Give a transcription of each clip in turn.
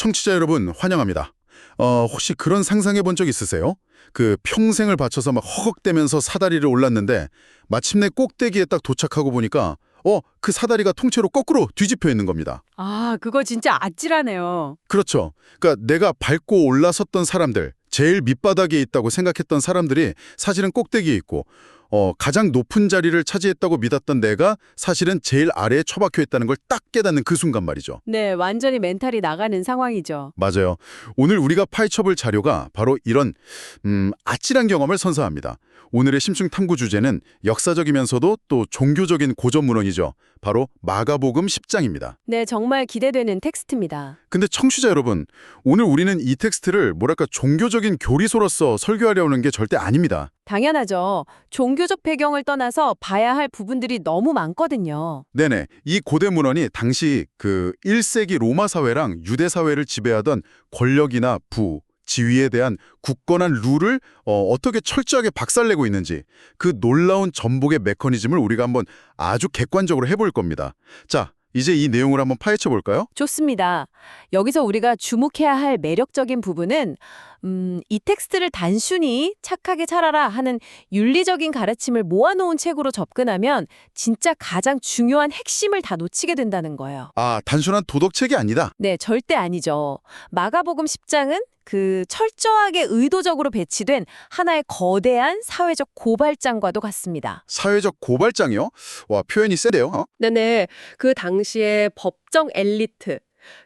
청취자 여러분 환영합니다. 혹시 그런 상상해 본 적 있으세요? 그 평생을 바쳐서 막 허걱대면서 사다리를 올랐는데 마침내 꼭대기에 딱 도착하고 보니까 그 사다리가 통째로 거꾸로 뒤집혀 있는 겁니다. 아, 그거 진짜 아찔하네요. 그렇죠. 그러니까 내가 밟고 올라섰던 사람들, 제일 밑바닥에 있다고 생각했던 사람들이 사실은 꼭대기에 있고 가장 높은 자리를 차지했다고 믿었던 내가 사실은 제일 아래에 처박혀 있다는 걸 딱 깨닫는 그 순간 말이죠. 네, 완전히 멘탈이 나가는 상황이죠. 맞아요. 오늘 우리가 파헤쳐볼 자료가 바로 이런 아찔한 경험을 선사합니다. 오늘의 심층 탐구 주제는 역사적이면서도 또 종교적인 고전 문헌이죠. 바로 마가복음 10장입니다. 네, 정말 기대되는 텍스트입니다. 근데 청취자 여러분, 오늘 우리는 이 텍스트를 뭐랄까 종교적인 교리서로서 설교하려는 게 절대 아닙니다. 당연하죠. 종교적 배경을 떠나서 봐야 할 부분들이 너무 많거든요. 네네. 이 고대 문헌이 당시 그 1세기 로마 사회랑 유대 사회를 지배하던 권력이나 부, 지위에 대한 굳건한 룰을 어떻게 철저하게 박살내고 있는지 그 놀라운 전복의 메커니즘을 우리가 한번 아주 객관적으로 해볼 겁니다. 자, 이제 이 내용을 한번 파헤쳐 볼까요? 좋습니다. 여기서 우리가 주목해야 할 매력적인 부분은 이 텍스트를 단순히 착하게 살아라 하는 윤리적인 가르침을 모아놓은 책으로 접근하면 진짜 가장 중요한 핵심을 다 놓치게 된다는 거예요. 아, 단순한 도덕책이 아니다. 네, 절대 아니죠. 마가복음 10장은 그 철저하게 의도적으로 배치된 하나의 거대한 사회적 고발장과도 같습니다. 사회적 고발장이요? 와, 표현이 세네요. 네네. 그 당시에 법정 엘리트,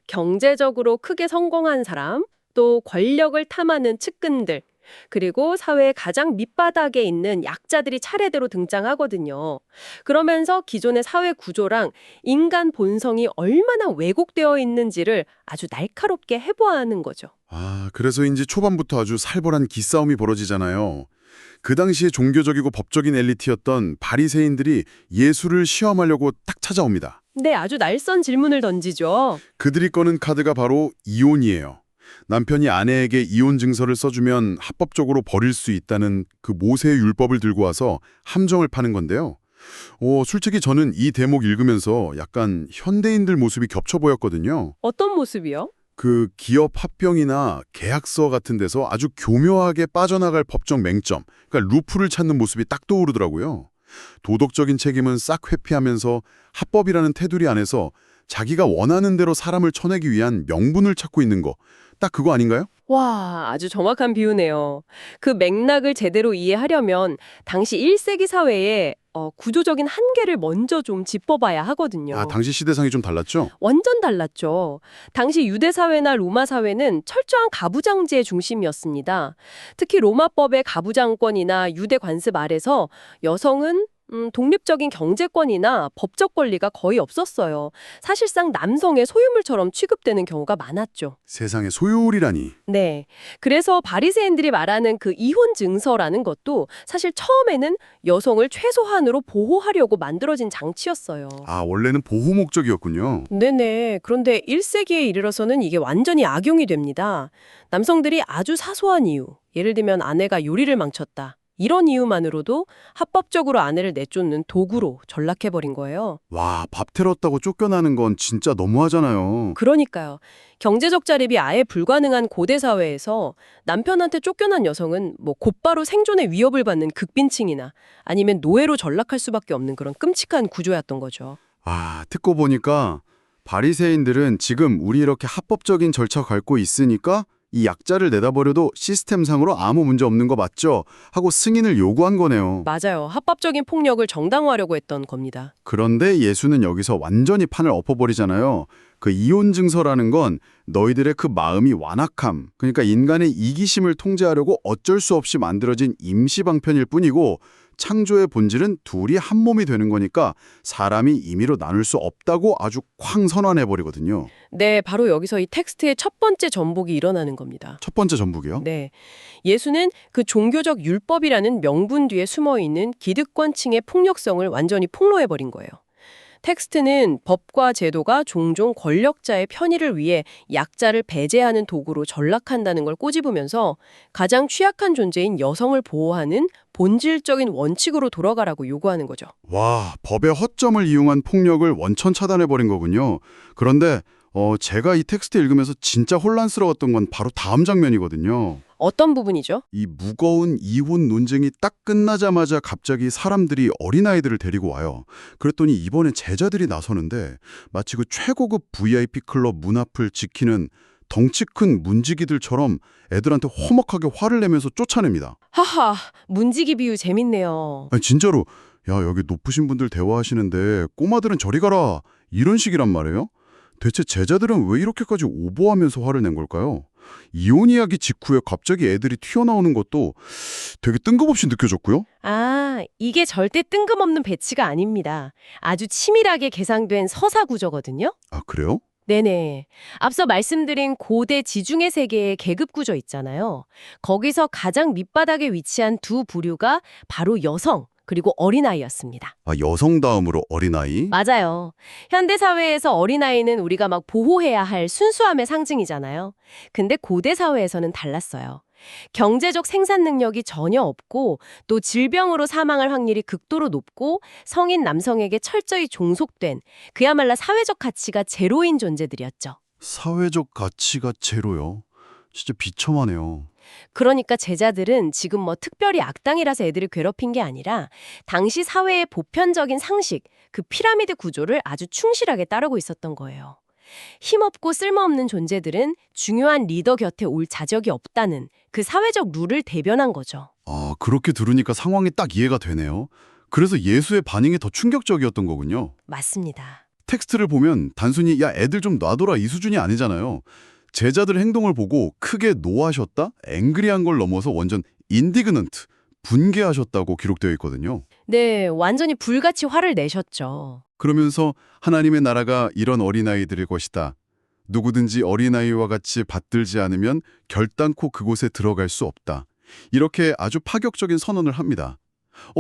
경제적으로 크게 성공한 사람, 또 권력을 탐하는 측근들, 그리고 사회의 가장 밑바닥에 있는 약자들이 차례대로 등장하거든요. 그러면서 기존의 사회 구조랑 인간 본성이 얼마나 왜곡되어 있는지를 아주 날카롭게 해보아하는 거죠. 아, 그래서인지 초반부터 아주 살벌한 기싸움이 벌어지잖아요. 그 당시에 종교적이고 법적인 엘리트였던 바리새인들이 예수를 시험하려고 딱 찾아옵니다. 네, 아주 날선 질문을 던지죠. 그들이 꺼낸 카드가 바로 이혼이에요. 남편이 아내에게 이혼 증서를 써주면 합법적으로 버릴 수 있다는 그 모세의 율법을 들고 와서 함정을 파는 건데요. 솔직히 저는 이 대목 읽으면서 약간 현대인들 모습이 겹쳐 보였거든요. 어떤 모습이요? 그 기업 합병이나 계약서 같은 데서 아주 교묘하게 빠져나갈 법적 맹점, 그러니까 루프를 찾는 모습이 딱 떠오르더라고요. 도덕적인 책임은 싹 회피하면서 합법이라는 테두리 안에서 자기가 원하는 대로 사람을 쳐내기 위한 명분을 찾고 있는 거, 딱 그거 아닌가요? 와, 아주 정확한 비유네요. 그 맥락을 제대로 이해하려면 당시 1세기 사회의 구조적인 한계를 먼저 좀 짚어봐야 하거든요. 아, 당시 시대상이 좀 달랐죠? 완전 달랐죠. 당시 유대 사회나 로마 사회는 철저한 가부장제의 중심이었습니다. 특히 로마법의 가부장권이나 유대 관습 아래서 여성은 독립적인 경제권이나 법적 권리가 거의 없었어요. 사실상 남성의 소유물처럼 취급되는 경우가 많았죠. 세상에 소유물이라니. 네. 그래서 바리새인들이 말하는 그 이혼 증서라는 것도 사실 처음에는 여성을 최소한으로 보호하려고 만들어진 장치였어요. 아, 원래는 보호 목적이었군요. 네네. 그런데 1세기에 이르러서는 이게 완전히 악용이 됩니다. 남성들이 아주 사소한 이유, 예를 들면 아내가 요리를 망쳤다. 이런 이유만으로도 합법적으로 아내를 내쫓는 도구로 전락해버린 거예요. 와, 밥 태웠다고 쫓겨나는 건 진짜 너무하잖아요. 그러니까요. 경제적 자립이 아예 불가능한 고대 사회에서 남편한테 쫓겨난 여성은 곧바로 생존의 위협을 받는 극빈층이나 아니면 노예로 전락할 수밖에 없는 그런 끔찍한 구조였던 거죠. 아, 듣고 보니까 바리새인들은 지금 우리 이렇게 합법적인 절차 밟고 있으니까 이 약자를 내다버려도 시스템상으로 아무 문제 없는 거 맞죠? 하고 승인을 요구한 거네요. 맞아요. 합법적인 폭력을 정당화하려고 했던 겁니다. 그런데 예수는 여기서 완전히 판을 엎어버리잖아요. 그 이혼 증서라는 건 너희들의 그 마음이 완악함, 그러니까 인간의 이기심을 통제하려고 어쩔 수 없이 만들어진 임시방편일 뿐이고 창조의 본질은 둘이 한 몸이 되는 거니까 사람이 임의로 나눌 수 없다고 아주 쾅 선언해버리거든요. 네, 바로 여기서 이 텍스트의 첫 번째 전복이 일어나는 겁니다. 첫 번째 전북이요? 네. 예수는 그 종교적 율법이라는 명분 뒤에 숨어있는 기득권층의 폭력성을 완전히 폭로해버린 거예요. 텍스트는 법과 제도가 종종 권력자의 편의를 위해 약자를 배제하는 도구로 전락한다는 걸 꼬집으면서 가장 취약한 존재인 여성을 보호하는 본질적인 원칙으로 돌아가라고 요구하는 거죠. 와, 법의 허점을 이용한 폭력을 원천 차단해버린 거군요. 그런데 제가 이 텍스트 읽으면서 진짜 혼란스러웠던 건 바로 다음 장면이거든요. 어떤 부분이죠? 이 무거운 이혼 논쟁이 딱 끝나자마자 갑자기 사람들이 어린아이들을 데리고 와요. 그랬더니 이번에 제자들이 나서는데 마치 그 최고급 VIP 클럽 문 앞을 지키는 덩치 큰 문지기들처럼 애들한테 험악하게 화를 내면서 쫓아냅니다. 하하, 문지기 비유 재밌네요. 아니 진짜로 야 여기 높으신 분들 대화하시는데 꼬마들은 저리 가라 이런 식이란 말이에요. 대체 제자들은 왜 이렇게까지 오버하면서 화를 낸 걸까요? 이혼 이야기 직후에 갑자기 애들이 튀어나오는 것도 되게 뜬금없이 느껴졌고요. 아, 이게 절대 뜬금없는 배치가 아닙니다. 아주 치밀하게 계산된 서사 구조거든요. 아 그래요? 네네. 앞서 말씀드린 고대 지중해 세계의 계급 구조 있잖아요. 거기서 가장 밑바닥에 위치한 두 부류가 바로 여성, 그리고 어린아이였습니다. 아 여성 다음으로 어린아이? 맞아요. 현대 사회에서 어린아이는 우리가 막 보호해야 할 순수함의 상징이잖아요. 근데 고대 사회에서는 달랐어요. 경제적 생산 능력이 전혀 없고 또 질병으로 사망할 확률이 극도로 높고 성인 남성에게 철저히 종속된 그야말로 사회적 가치가 제로인 존재들이었죠. 사회적 가치가 제로요. 진짜 비참하네요. 그러니까 제자들은 지금 뭐 특별히 악당이라서 애들을 괴롭힌 게 아니라 당시 사회의 보편적인 상식, 그 피라미드 구조를 아주 충실하게 따르고 있었던 거예요. 힘없고 쓸모없는 존재들은 중요한 리더 곁에 올 자격이 없다는 그 사회적 룰을 대변한 거죠. 아 그렇게 들으니까 상황이 딱 이해가 되네요. 그래서 예수의 반응이 더 충격적이었던 거군요. 맞습니다. 텍스트를 보면 단순히 야 애들 좀 놔둬라 이 수준이 아니잖아요. 제자들 행동을 보고 크게 노하셨다, 앵그리한 걸 넘어서 완전 인디그넌트, 분개하셨다고 기록되어 있거든요. 네, 완전히 불같이 화를 내셨죠. 그러면서 하나님의 나라가 이런 어린아이들일 것이다. 누구든지 어린아이와 같이 받들지 않으면 결단코 그곳에 들어갈 수 없다. 이렇게 아주 파격적인 선언을 합니다.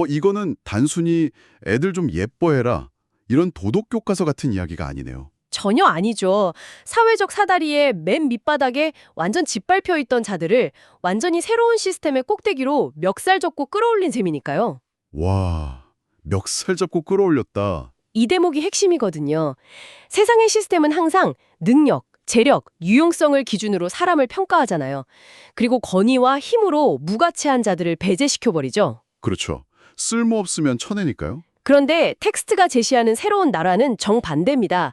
이거는 단순히 애들 좀 예뻐해라. 이런 도덕 교과서 같은 이야기가 아니네요. 전혀 아니죠. 사회적 사다리의 맨 밑바닥에 완전 짓밟혀 있던 자들을 완전히 새로운 시스템의 꼭대기로 멱살 잡고 끌어올린 셈이니까요. 와, 멱살 잡고 끌어올렸다. 이 대목이 핵심이거든요. 세상의 시스템은 항상 능력, 재력, 유용성을 기준으로 사람을 평가하잖아요. 그리고 권위와 힘으로 무가치한 자들을 배제시켜버리죠. 그렇죠. 쓸모없으면 쳐내니까요. 그런데 텍스트가 제시하는 새로운 나라는 정반대입니다.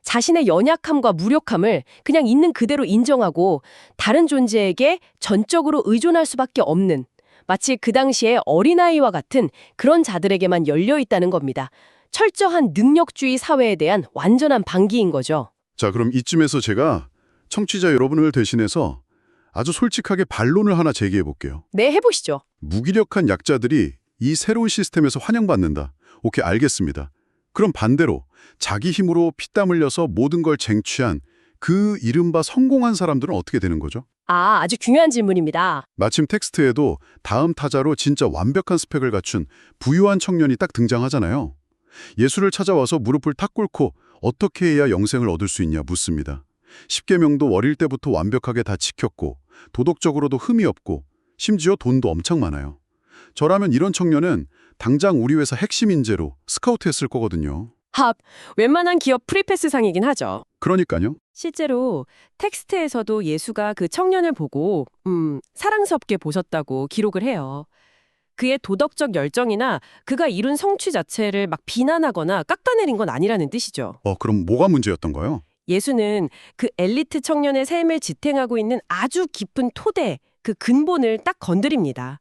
자신의 연약함과 무력함을 그냥 있는 그대로 인정하고 다른 존재에게 전적으로 의존할 수밖에 없는 마치 그 당시의 어린아이와 같은 그런 자들에게만 열려 있다는 겁니다. 철저한 능력주의 사회에 대한 완전한 반기인 거죠. 자, 그럼 이쯤에서 제가 청취자 여러분을 대신해서 아주 솔직하게 반론을 하나 제기해 볼게요. 네, 해보시죠. 무기력한 약자들이 이 새로운 시스템에서 환영받는다. 오케이, 알겠습니다. 그럼 반대로 자기 힘으로 피땀 흘려서 모든 걸 쟁취한 그 이른바 성공한 사람들은 어떻게 되는 거죠? 아주 중요한 질문입니다. 마침 텍스트에도 다음 타자로 진짜 완벽한 스펙을 갖춘 부유한 청년이 딱 등장하잖아요. 예수를 찾아와서 무릎을 탁 꿇고 어떻게 해야 영생을 얻을 수 있냐 묻습니다. 십계명도 어릴 때부터 완벽하게 다 지켰고 도덕적으로도 흠이 없고 심지어 돈도 엄청 많아요. 저라면 이런 청년은 당장 우리 회사 핵심 인재로 스카우트했을 거거든요. 웬만한 기업 프리패스상이긴 하죠. 그러니까요. 실제로 텍스트에서도 예수가 그 청년을 보고 사랑스럽게 보셨다고 기록을 해요. 그의 도덕적 열정이나 그가 이룬 성취 자체를 막 비난하거나 깎아내린 건 아니라는 뜻이죠. 그럼 뭐가 문제였던가요? 예수는 그 엘리트 청년의 삶을 지탱하고 있는 아주 깊은 토대, 그 근본을 딱 건드립니다.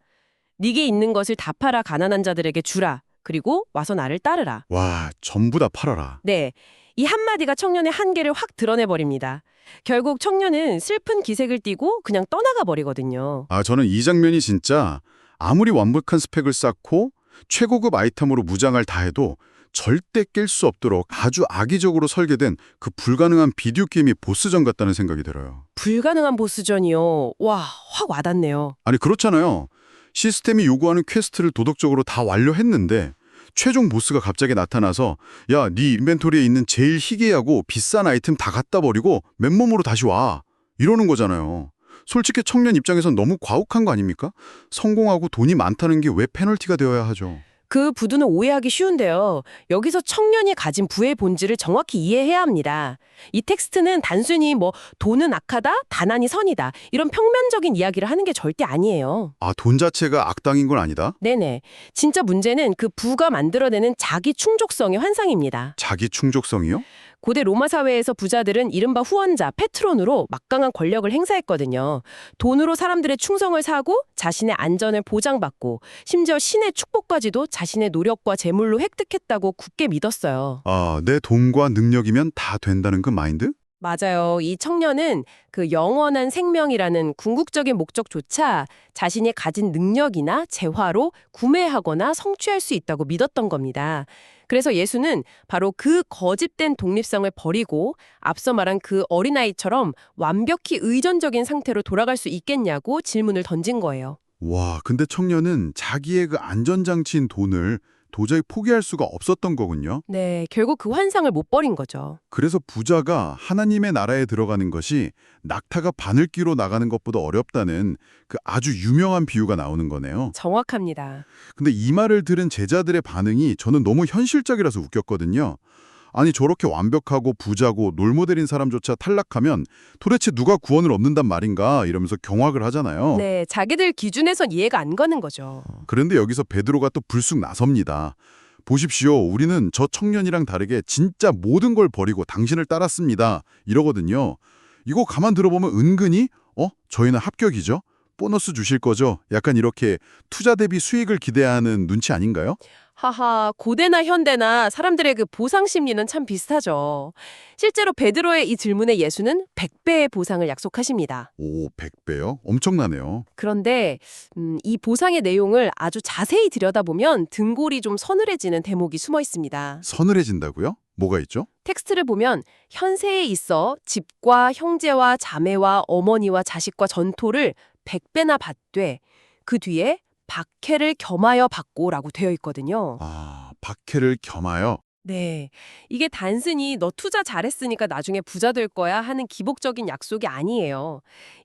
네게 있는 것을 다 팔아 가난한 자들에게 주라. 그리고 와서 나를 따르라. 와, 전부 다 팔아라. 네, 이 한마디가 청년의 한계를 확 드러내버립니다. 결국 청년은 슬픈 기색을 띠고 그냥 떠나가 버리거든요. 저는 이 장면이 진짜 아무리 완벽한 스펙을 쌓고 최고급 아이템으로 무장을 다해도 절대 깰 수 없도록 아주 악의적으로 설계된 그 불가능한 비디오 게임이 보스전 같다는 생각이 들어요. 불가능한 보스전이요. 와, 확 와닿네요. 아니 그렇잖아요. 시스템이 요구하는 퀘스트를 도덕적으로 다 완료했는데 최종 보스가 갑자기 나타나서 야, 네 인벤토리에 있는 제일 희귀하고 비싼 아이템 다 갖다 버리고 맨몸으로 다시 와. 이러는 거잖아요. 솔직히 청년 입장에선 너무 과혹한 거 아닙니까? 성공하고 돈이 많다는 게 왜 페널티가 되어야 하죠? 그 부두는 오해하기 쉬운데요. 여기서 청년이 가진 부의 본질을 정확히 이해해야 합니다. 이 텍스트는 단순히 돈은 악하다, 가난이 선이다 이런 평면적인 이야기를 하는 게 절대 아니에요. 아, 돈 자체가 악당인 건 아니다? 네네. 진짜 문제는 그 부가 만들어내는 자기 충족성의 환상입니다. 자기 충족성이요? 고대 로마 사회에서 부자들은 이른바 후원자, 패트론으로 막강한 권력을 행사했거든요. 돈으로 사람들의 충성을 사고 자신의 안전을 보장받고 심지어 신의 축복까지도 자신의 노력과 재물로 획득했다고 굳게 믿었어요. 아, 내 돈과 능력이면 다 된다는 그 마인드? 맞아요. 이 청년은 그 영원한 생명이라는 궁극적인 목적조차 자신이 가진 능력이나 재화로 구매하거나 성취할 수 있다고 믿었던 겁니다. 그래서 예수는 바로 그 거짓된 독립성을 버리고 앞서 말한 그 어린아이처럼 완벽히 의존적인 상태로 돌아갈 수 있겠냐고 질문을 던진 거예요. 와, 근데 청년은 자기의 그 안전장치인 돈을 도저히 포기할 수가 없었던 거군요. 네, 결국 그 환상을 못 버린 거죠. 그래서 부자가 하나님의 나라에 들어가는 것이 낙타가 바늘기로 나가는 것보다 어렵다는 그 아주 유명한 비유가 나오는 거네요. 정확합니다. 근데 이 말을 들은 제자들의 반응이 저는 너무 현실적이라서 웃겼거든요. 아니, 저렇게 완벽하고 부자고 롤모델인 사람조차 탈락하면 도대체 누가 구원을 얻는단 말인가 이러면서 경악을 하잖아요. 네, 자기들 기준에선 이해가 안 가는 거죠. 그런데 여기서 베드로가 또 불쑥 나섭니다. 보십시오. 우리는 저 청년이랑 다르게 진짜 모든 걸 버리고 당신을 따랐습니다. 이러거든요. 이거 가만 들어보면 은근히 저희는 합격이죠. 보너스 주실 거죠? 약간 이렇게 투자 대비 수익을 기대하는 눈치 아닌가요? 하하, 고대나 현대나 사람들의 그 보상 심리는 참 비슷하죠. 실제로 베드로의 이 질문에 예수는 100배의 보상을 약속하십니다. 오, 100배요? 엄청나네요. 그런데 이 보상의 내용을 아주 자세히 들여다보면 등골이 좀 서늘해지는 대목이 숨어 있습니다. 서늘해진다고요? 뭐가 있죠? 텍스트를 보면 현세에 있어 집과 형제와 자매와 어머니와 자식과 전토를 100배나 받되 그 뒤에 박해를 겸하여 받고라고 되어 있거든요. 아, 박해를 겸하여? 네, 이게 단순히 너 투자 잘했으니까 나중에 부자 될 거야 하는 기복적인 약속이 아니에요.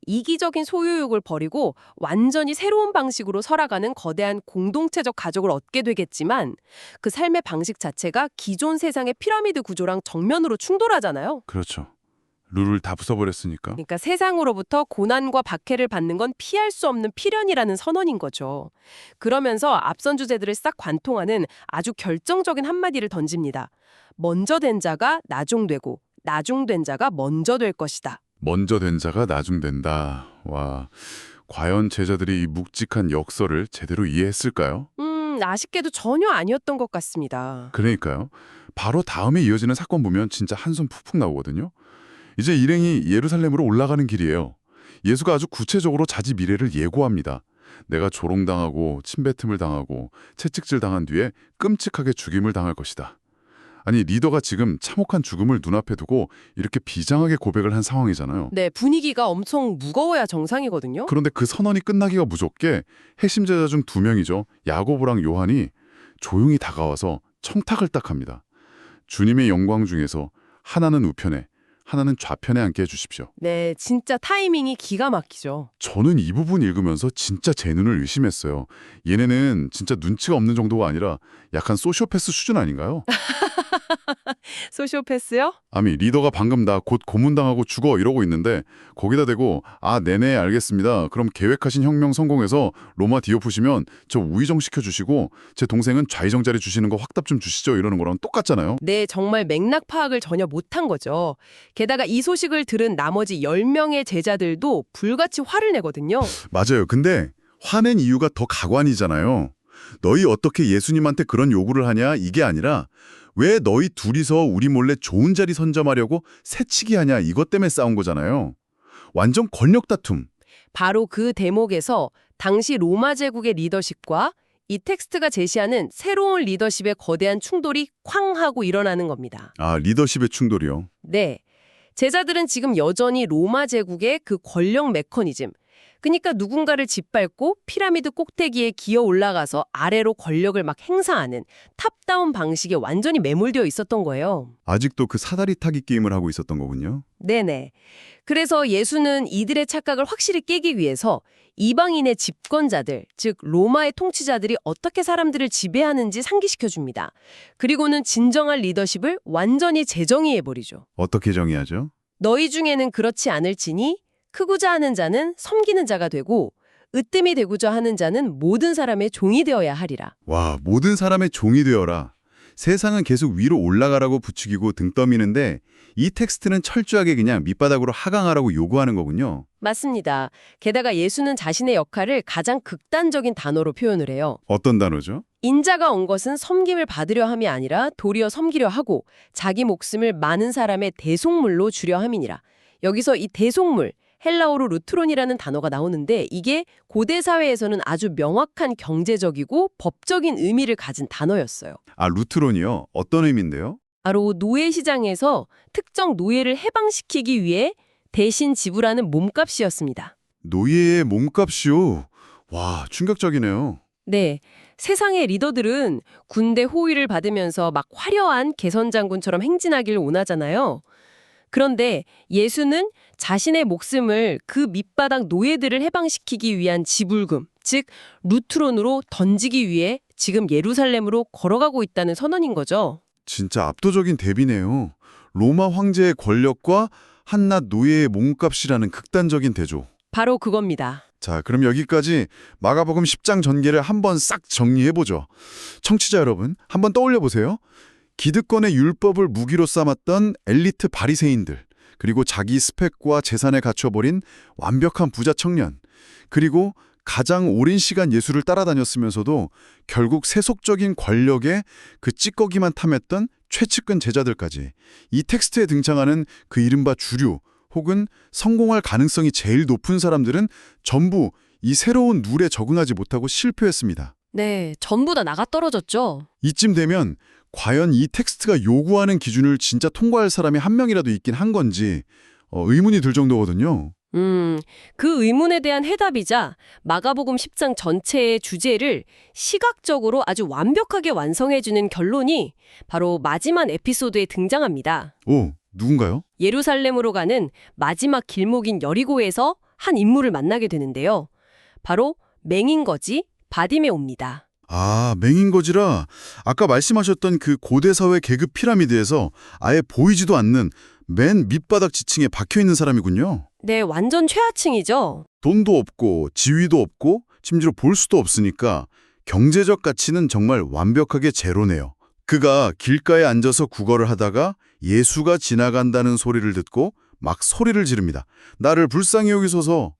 이기적인 소유욕을 버리고 완전히 새로운 방식으로 살아가는 거대한 공동체적 가족을 얻게 되겠지만 그 삶의 방식 자체가 기존 세상의 피라미드 구조랑 정면으로 충돌하잖아요. 그렇죠. 룰을 다 부숴버렸으니까. 그러니까 세상으로부터 고난과 박해를 받는 건 피할 수 없는 필연이라는 선언인 거죠. 그러면서 앞선 주제들을 싹 관통하는 아주 결정적인 한마디를 던집니다. 먼저 된 자가 나중되고 나중된 자가 먼저 될 것이다. 먼저 된 자가 나중된다. 와, 과연 제자들이 이 묵직한 역설을 제대로 이해했을까요? 아쉽게도 전혀 아니었던 것 같습니다. 그러니까요. 바로 다음에 이어지는 사건 보면 진짜 한숨 푹푹 나오거든요. 이제 일행이 예루살렘으로 올라가는 길이에요. 예수가 아주 구체적으로 자기 미래를 예고합니다. 내가 조롱당하고 침뱉음을 당하고 채찍질 당한 뒤에 끔찍하게 죽임을 당할 것이다. 아니, 리더가 지금 참혹한 죽음을 눈앞에 두고 이렇게 비장하게 고백을 한 상황이잖아요. 네, 분위기가 엄청 무거워야 정상이거든요. 그런데 그 선언이 끝나기가 무섭게 핵심 제자 중 2명이죠. 야고보랑 요한이 조용히 다가와서 청탁을 딱 합니다. 주님의 영광 중에서 하나는 우편에 하나는 좌편에 앉게 해주십시오. 네, 진짜 타이밍이 기가 막히죠. 저는 이 부분 읽으면서 진짜 제 눈을 의심했어요. 얘네는 진짜 눈치가 없는 정도가 아니라 약간 소시오패스 수준 아닌가요? 소시오패스요? 아미, 리더가 방금 나 곧 고문당하고 죽어 이러고 있는데 거기다 대고 아, 네네 알겠습니다. 그럼 계획하신 혁명 성공해서 로마 디오푸시면 저 우의정 시켜주시고 제 동생은 좌의정 자리 주시는 거 확답 좀 주시죠 이러는 거랑 똑같잖아요. 네, 정말 맥락 파악을 전혀 못한 거죠. 게다가 이 소식을 들은 나머지 10명의 제자들도 불같이 화를 내거든요. 맞아요. 근데 화낸 이유가 더 가관이잖아요. 너희 어떻게 예수님한테 그런 요구를 하냐 이게 아니라 왜 너희 둘이서 우리 몰래 좋은 자리 선점하려고 새치기 하냐 이것 때문에 싸운 거잖아요. 완전 권력 다툼. 바로 그 대목에서 당시 로마 제국의 리더십과 이 텍스트가 제시하는 새로운 리더십의 거대한 충돌이 쾅 하고 일어나는 겁니다. 아, 리더십의 충돌이요. 네. 제자들은 지금 여전히 로마 제국의 그 권력 메커니즘, 그러니까 누군가를 짓밟고 피라미드 꼭대기에 기어 올라가서 아래로 권력을 막 행사하는 탑다운 방식에 완전히 매몰되어 있었던 거예요. 아직도 그 사다리 타기 게임을 하고 있었던 거군요. 네네. 그래서 예수는 이들의 착각을 확실히 깨기 위해서 이방인의 집권자들, 즉 로마의 통치자들이 어떻게 사람들을 지배하는지 상기시켜줍니다. 그리고는 진정한 리더십을 완전히 재정의해버리죠. 어떻게 정의하죠? 너희 중에는 그렇지 않을지니 크고자 하는 자는 섬기는 자가 되고 으뜸이 되고자 하는 자는 모든 사람의 종이 되어야 하리라. 와, 모든 사람의 종이 되어라. 세상은 계속 위로 올라가라고 부추기고 등 떠미는데 이 텍스트는 철저하게 그냥 밑바닥으로 하강하라고 요구하는 거군요. 맞습니다. 게다가 예수는 자신의 역할을 가장 극단적인 단어로 표현을 해요. 어떤 단어죠? 인자가 온 것은 섬김을 받으려 함이 아니라 도리어 섬기려 하고 자기 목숨을 많은 사람의 대속물로 주려 함이니라. 여기서 이 대속물, 헬라어로 루트론이라는 단어가 나오는데 이게 고대 사회에서는 아주 명확한 경제적이고 법적인 의미를 가진 단어였어요. 아, 루트론이요? 어떤 의미인데요? 바로 노예 시장에서 특정 노예를 해방시키기 위해 대신 지불하는 몸값이었습니다. 노예의 몸값이요? 와, 충격적이네요. 네, 세상의 리더들은 군대 호위를 받으면서 막 화려한 개선장군처럼 행진하길 원하잖아요. 그런데 예수는 자신의 목숨을 그 밑바닥 노예들을 해방시키기 위한 지불금, 즉 루트론으로 던지기 위해 지금 예루살렘으로 걸어가고 있다는 선언인 거죠. 진짜 압도적인 대비네요. 로마 황제의 권력과 한낱 노예의 몸값이라는 극단적인 대조. 바로 그겁니다. 자, 그럼 여기까지 마가복음 10장 전개를 한번 싹 정리해보죠. 청취자 여러분, 한번 떠올려보세요. 기득권의 율법을 무기로 삼았던 엘리트 바리새인들, 그리고 자기 스펙과 재산에 갇혀버린 완벽한 부자 청년, 그리고 가장 오랜 시간 예수를 따라다녔으면서도 결국 세속적인 권력에 그 찌꺼기만 탐했던 최측근 제자들까지 이 텍스트에 등장하는 그 이른바 주류 혹은 성공할 가능성이 제일 높은 사람들은 전부 이 새로운 룰에 적응하지 못하고 실패했습니다. 네, 전부 다 나가떨어졌죠. 이쯤 되면 과연 이 텍스트가 요구하는 기준을 진짜 통과할 사람이 한 명이라도 있긴 한 건지 의문이 들 정도거든요. 그 의문에 대한 해답이자 마가복음 10장 전체의 주제를 시각적으로 아주 완벽하게 완성해주는 결론이 바로 마지막 에피소드에 등장합니다. 오, 누군가요? 예루살렘으로 가는 마지막 길목인 여리고에서 한 인물을 만나게 되는데요. 바로 맹인거지 바디메오입니다. 아, 맹인거지라 아까 말씀하셨던 그 고대사회 계급 피라미드에서 아예 보이지도 않는 맨 밑바닥 지층에 박혀있는 사람이군요. 네, 완전 최하층이죠. 돈도 없고 지위도 없고 심지어 볼 수도 없으니까 경제적 가치는 정말 완벽하게 제로네요. 그가 길가에 앉아서 구걸을 하다가 예수가 지나간다는 소리를 듣고 막 소리를 지릅니다. 나를 불쌍히 여기소서.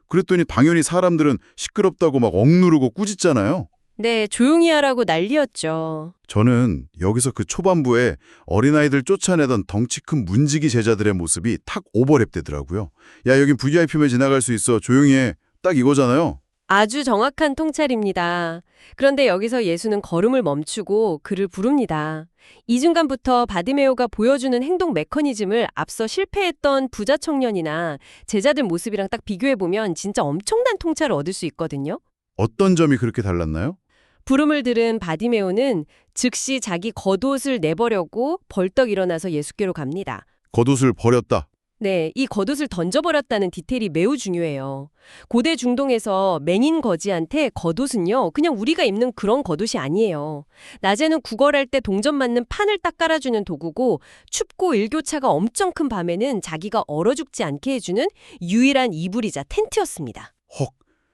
그랬더니 당연히 사람들은 시끄럽다고 막 억누르고 꾸짖잖아요. 네, 조용히 하라고 난리였죠. 저는 여기서 그 초반부에 어린아이들 쫓아내던 덩치 큰 문지기 제자들의 모습이 탁 오버랩되더라고요. 야, 여긴 VIP면 지나갈 수 있어. 조용히 해. 딱 이거잖아요. 아주 정확한 통찰입니다. 그런데 여기서 예수는 걸음을 멈추고 그를 부릅니다. 이 순간부터 바디메오가 보여주는 행동 메커니즘을 앞서 실패했던 부자 청년이나 제자들 모습이랑 딱 비교해보면 진짜 엄청난 통찰을 얻을 수 있거든요. 어떤 점이 그렇게 달랐나요? 부름을 들은 바디메오는 즉시 자기 겉옷을 내버려고 벌떡 일어나서 예수께로 갑니다. 겉옷을 버렸다. 네, 이 겉옷을 던져버렸다는 디테일이 매우 중요해요. 고대 중동에서 맹인 거지한테 겉옷은요, 그냥 우리가 입는 그런 겉옷이 아니에요. 낮에는 구걸할 때 동전 맞는 판을 딱 깔아주는 도구고, 춥고 일교차가 엄청 큰 밤에는 자기가 얼어 죽지 않게 해주는 유일한 이불이자 텐트였습니다. 헉,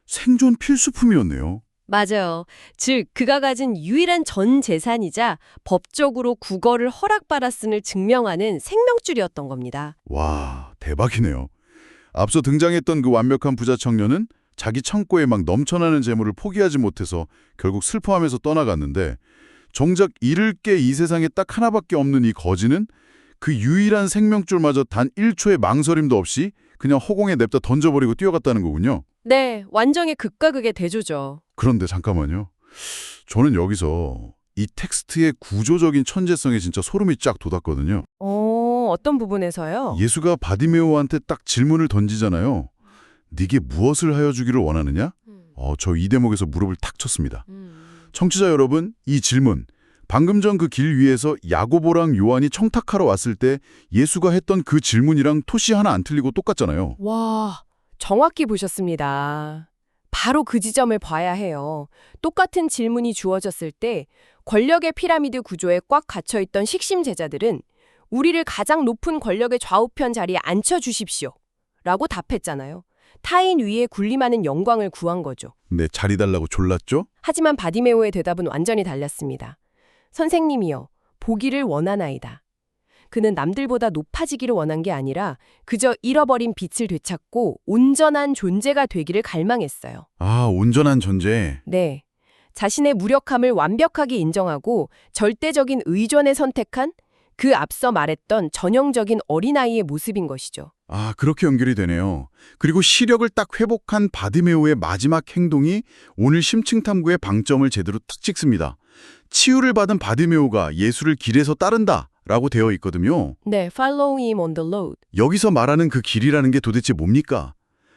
생존 필수품이었네요. 맞아요. 즉, 그가 가진 유일한 전 재산이자 법적으로 구걸을 허락받았음을 증명하는 생명줄이었던 겁니다. 와, 대박이네요. 앞서 등장했던 그 완벽한 부자 청년은 자기 창고에 막 넘쳐나는 재물을 포기하지 못해서 결국 슬퍼하면서 떠나갔는데 정작 잃을 게 이 세상에 딱 하나밖에 없는 이 거지는 그 유일한 생명줄마저 단 1초의 망설임도 없이 그냥 허공에 냅다 던져버리고 뛰어갔다는 거군요. 네, 완전히 극과 극의 대조죠. 그런데 잠깐만요. 저는 여기서 이 텍스트의 구조적인 천재성에 진짜 소름이 쫙 돋았거든요. 어떤 부분에서요? 예수가 바디메오한테 딱 질문을 던지잖아요. 네게 무엇을 하여 주기를 원하느냐? 저 이 대목에서 무릎을 탁 쳤습니다. 청취자 여러분, 이 질문, 방금 전 그 길 위에서 야고보랑 요한이 청탁하러 왔을 때 예수가 했던 그 질문이랑 토시 하나 안 틀리고 똑같잖아요. 와, 정확히 보셨습니다. 바로 그 지점을 봐야 해요. 똑같은 질문이 주어졌을 때 권력의 피라미드 구조에 꽉 갇혀있던 식심 제자들은 우리를 가장 높은 권력의 좌우편 자리에 앉혀주십시오. 라고 답했잖아요. 타인 위에 군림하는 영광을 구한 거죠. 네, 자리 달라고 졸랐죠? 하지만 바디메오의 대답은 완전히 달랐습니다. 선생님이여, 보기를 원하나이다. 그는 남들보다 높아지기를 원한 게 아니라 그저 잃어버린 빛을 되찾고 온전한 존재가 되기를 갈망했어요. 아, 온전한 존재. 네. 자신의 무력함을 완벽하게 인정하고 절대적인 의존에 선택한 그 앞서 말했던 전형적인 어린아이의 모습인 것이죠. 아, 그렇게 연결이 되네요. 그리고 시력을 딱 회복한 바디메오의 마지막 행동이 오늘 심층탐구의 방점을 제대로 탁 찍습니다. 치유를 받은 바디메오가 예수를 길에서 따른다 라고 되어 있거든요. 네, follow him on the road. 여기서 말하는 그 길이라는 게 도대체 뭡니까?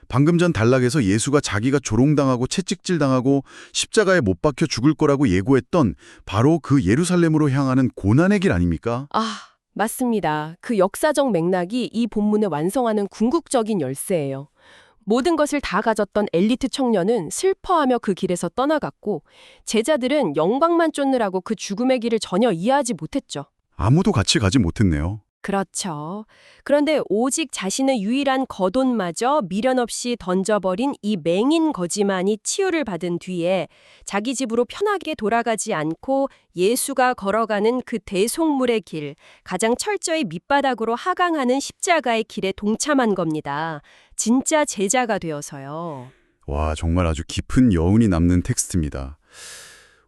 방금 전 단락에서 예수가 자기가 조롱당하고 채찍질당하고 십자가에 못 박혀 죽을 거라고 예고했던 바로 그 예루살렘으로 향하는 고난의 길 아닙니까? 아, 맞습니다. 그 역사적 맥락이 이 본문을 완성하는 궁극적인 열쇠예요. 모든 것을 다 가졌던 엘리트 청년은 슬퍼하며 그 길에서 떠나갔고 제자들은 영광만 쫓느라고 그 죽음의 길을 전혀 이해하지 못했죠. 아무도 같이 가지 못했네요. 그렇죠. 그런데 오직 자신의 유일한 겉옷마저 미련 없이 던져버린 이 맹인 거지만이 치유를 받은 뒤에 자기 집으로 편하게 돌아가지 않고 예수가 걸어가는 그 대속물의 길, 가장 철저히 밑바닥으로 하강하는 십자가의 길에 동참한 겁니다. 진짜 제자가 되어서요. 와, 정말 아주 깊은 여운이 남는 텍스트입니다.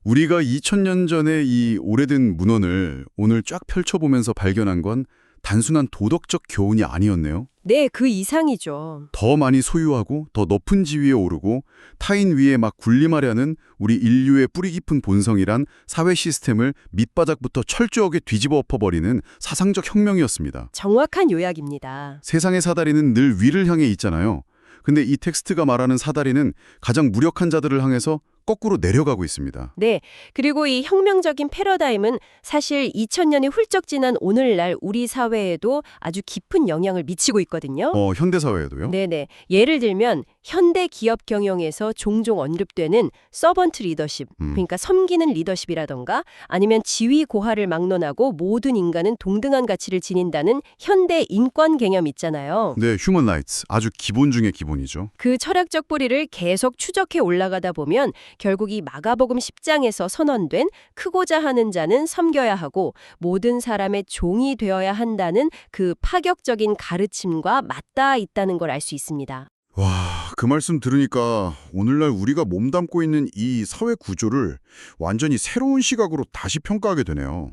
우리가 2000년 전의 이 오래된 문헌을 오늘 쫙 펼쳐보면서 발견한 건 단순한 도덕적 교훈이 아니었네요. 네, 그 이상이죠. 더 많이 소유하고 더 높은 지위에 오르고 타인 위에 막 군림하려는 우리 인류의 뿌리 깊은 본성이란 사회 시스템을 밑바닥부터 철저하게 뒤집어 엎어버리는 사상적 혁명이었습니다. 정확한 요약입니다. 세상의 사다리는 늘 위를 향해 있잖아요. 근데 이 텍스트가 말하는 사다리는 가장 무력한 자들을 향해서 거꾸로 내려가고 있습니다. 네, 그리고 이 혁명적인 패러다임은 사실 2000년이 훌쩍 지난 오늘날 우리 사회에도 아주 깊은 영향을 미치고 있거든요. 현대사회에도요? 네네. 예를 들면 현대 기업 경영에서 종종 언급되는 서번트 리더십, 그러니까 섬기는 리더십이라던가 아니면 지위 고하를 막론하고 모든 인간은 동등한 가치를 지닌다는 현대 인권 개념 있잖아요. 네, 휴먼 라이츠. 아주 기본 중의 기본이죠. 그 철학적 뿌리를 계속 추적해 올라가다 보면 결국 이 마가복음 10장에서 선언된 크고자 하는 자는 섬겨야 하고 모든 사람의 종이 되어야 한다는 그 파격적인 가르침과 맞닿아 있다는 걸 알 수 있습니다. 와, 그 말씀 들으니까 오늘날 우리가 몸담고 있는 이 사회 구조를 완전히 새로운 시각으로 다시 평가하게 되네요.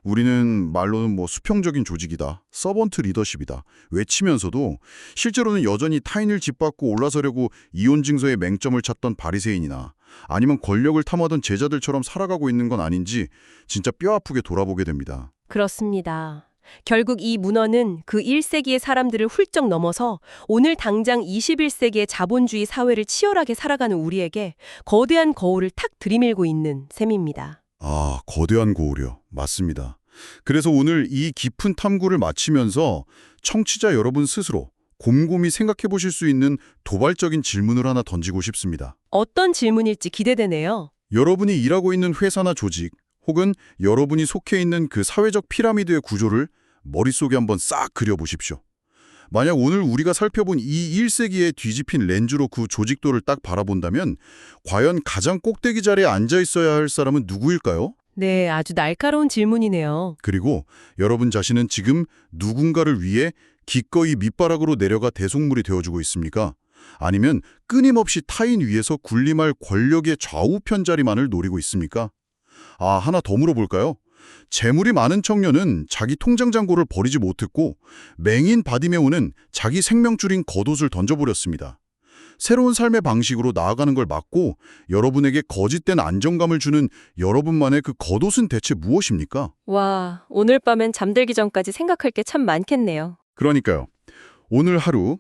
우리는 말로는 수평적인 조직이다, 서번트 리더십이다 외치면서도 실제로는 여전히 타인을 짓밟고 올라서려고 이혼 증서의 맹점을 찾던 바리새인이나 아니면 권력을 탐하던 제자들처럼 살아가고 있는 건 아닌지 진짜 뼈아프게 돌아보게 됩니다. 그렇습니다. 결국 이 문헌은 그 1세기의 사람들을 훌쩍 넘어서 오늘 당장 21세기의 자본주의 사회를 치열하게 살아가는 우리에게 거대한 거울을 탁 들이밀고 있는 셈입니다. 아, 거대한 고울이요. 맞습니다. 그래서 오늘 이 깊은 탐구를 마치면서 청취자 여러분 스스로 곰곰이 생각해 보실 수 있는 도발적인 질문을 하나 던지고 싶습니다. 어떤 질문일지 기대되네요. 여러분이 일하고 있는 회사나 조직 혹은 여러분이 속해 있는 그 사회적 피라미드의 구조를 머릿속에 한번 싹 그려보십시오. 만약 오늘 우리가 살펴본 이 1세기에 뒤집힌 렌즈로 그 조직도를 딱 바라본다면 과연 가장 꼭대기 자리에 앉아 있어야 할 사람은 누구일까요? 네, 아주 날카로운 질문이네요. 그리고 여러분 자신은 지금 누군가를 위해 기꺼이 밑바닥으로 내려가 대속물이 되어주고 있습니까? 아니면 끊임없이 타인 위에서 군림할 권력의 좌우편 자리만을 노리고 있습니까? 아, 하나 더 물어볼까요? 재물이 많은 청년은 자기 통장 잔고를 버리지 못했고 맹인 바디메오는 자기 생명줄인 겉옷을 던져버렸습니다. 새로운 삶의 방식으로 나아가는 걸 막고 여러분에게 거짓된 안정감을 주는 여러분만의 그 겉옷은 대체 무엇입니까? 와, 오늘 밤엔 잠들기 전까지 생각할 게 참 많겠네요. 그러니까요. 오늘 하루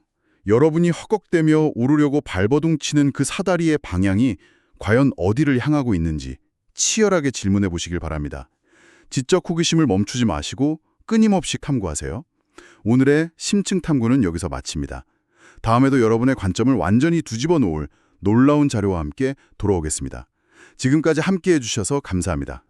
여러분이 허걱대며 오르려고 발버둥 치는 그 사다리의 방향이 과연 어디를 향하고 있는지 치열하게 질문해 보시길 바랍니다. 지적 호기심을 멈추지 마시고 끊임없이 탐구하세요. 오늘의 심층 탐구는 여기서 마칩니다. 다음에도 여러분의 관점을 완전히 뒤집어 놓을 놀라운 자료와 함께 돌아오겠습니다. 지금까지 함께해 주셔서 감사합니다.